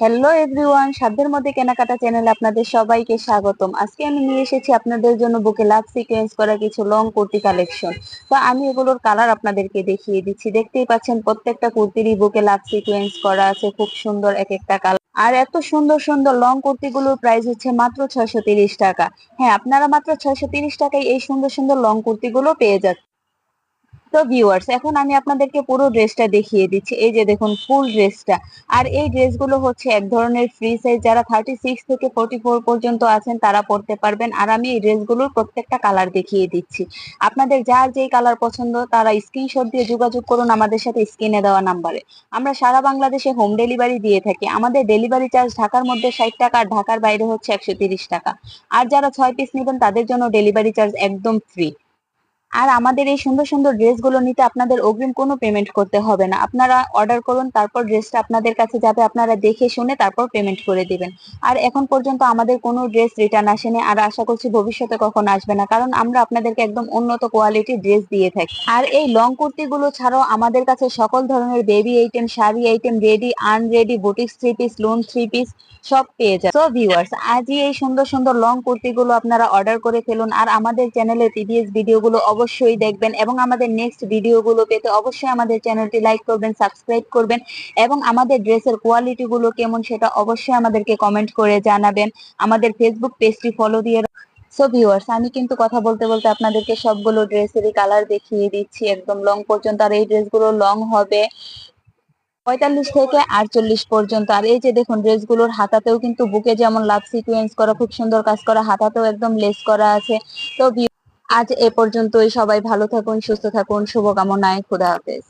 Hello everyone, সাধ্যের মধ্যে কেনাকাটা চ্যানেলে আপনাদের সবাইকে স্বাগতম। আজকে আমি নিয়ে এসেছি আপনাদের জন্য বুকে লাভ সিকোয়েন্স করা কিছু লং কুর্তি কালেকশন। তো আমি এগুলোর কালার আপনাদেরকে দেখিয়ে দিচ্ছি। দেখতেই পাচ্ছেন প্রত্যেকটা কুর্তিরই বুকে লাভ সিকোয়েন্স করা আছে, খুব সুন্দর এক একটা কালার। আর এত সুন্দর সুন্দর লং কুর্তিগুলোর প্রাইস হচ্ছে মাত্র 630 টাকা। হ্যাঁ, আপনারা মাত্র 630 টাকায় এই সুন্দর সুন্দর লং কুর্তিগুলো পেয়ে যাচ্ছেন। তো ভিউয়ার্স, এখন আমি আপনাদেরকে পুরো ড্রেসটা দেখিয়ে দিচ্ছি। এই যে দেখুন ফুল ড্রেসটা। আর এই ড্রেসগুলো হচ্ছে এক ধরনের ফ্রি সাইজ, যারা 36 থেকে 44 পর্যন্ত আছেন তারা পড়তে পারবেন। আর আমি এই ড্রেসগুলোর প্রত্যেকটা কালার দেখিয়ে দিচ্ছি। আপনাদের যার যেই কালার পছন্দ তারা স্ক্রিনশট দিয়ে যোগাযোগ করুন আমাদের সাথে স্ক্রিনে দেওয়া নাম্বারে। আমরা সারা বাংলাদেশে হোম ডেলিভারি দিয়ে থাকি। আমাদের ডেলিভারি চার্জ ঢাকার মধ্যে 60 টাকা, আর ঢাকার বাইরে হচ্ছে 130 টাকা। আর যারা 6 পিস নেবেন তাদের জন্য ডেলিভারি চার্জ একদম ফ্রি। আর আমাদের এই সুন্দর সুন্দর ড্রেসগুলো নিতে আপনাদের অগ্রিম কোনো পেমেন্ট করতে হবে না। আপনারা অর্ডার করুন, তারপর ড্রেসটা আপনাদের কাছে যাবে, আপনারা দেখে শুনে তারপর পেমেন্ট করে দিবেন। আর এখন পর্যন্ত আমাদের কোনো ড্রেস রিটার্ন আসেনি, আর আশা করছি ভবিষ্যতে কখনো আসবে না, কারণ আমরা আপনাদেরকে একদম উন্নত কোয়ালিটির ড্রেস দিয়ে থাকি। আর এই লং কুর্তিগুলো ছাড়াও আমাদের কাছে সকল ধরনের baby item, sari item, ready unready, boutique three piece, loan three piece সব পেয়ে যায়। সো ভিউয়ার্স, আজই এই সুন্দর সুন্দর লং কুর্তিগুলো আপনারা অর্ডার করে ফেলুন। আর আমাদের চ্যানেলের প্রিভিয়াস ভিডিওগুলো অবশ্যই দেখবেন, এবং আমাদের নেক্সট ভিডিওগুলো পেতে অবশ্যই আমাদের চ্যানেলটি লাইক করবেন, সাবস্ক্রাইব করবেন, এবং আমাদের ড্রেসের কোয়ালিটি গুলো কেমন সেটা অবশ্যই আমাদেরকে কমেন্ট করে জানাবেন। আমাদের ফেসবুক পেজটি ফলো দিয়ে। সো ভিউয়ার্স, আমি কিন্তু কথা বলতে বলতে আপনাদেরকে সবগুলো ড্রেসেরই কালার দেখিয়ে দিচ্ছি একদম লং পর্যন্ত। আর এই ড্রেসগুলো লং হবে 45 থেকে 48 পর্যন্ত। আর এই যে দেখুন ড্রেসগুলোর হাতাতেও কিন্তু বুকে যেমন লাভ সিকোয়েন্স করা, খুব সুন্দর কাজ করা, হাতাতেও একদম লেস করা আছে। তো আজ এ পর্যন্তই। সবাই ভালো থাকুন, সুস্থ থাকুন, শুভকামনায়, খোদা হাফেজ।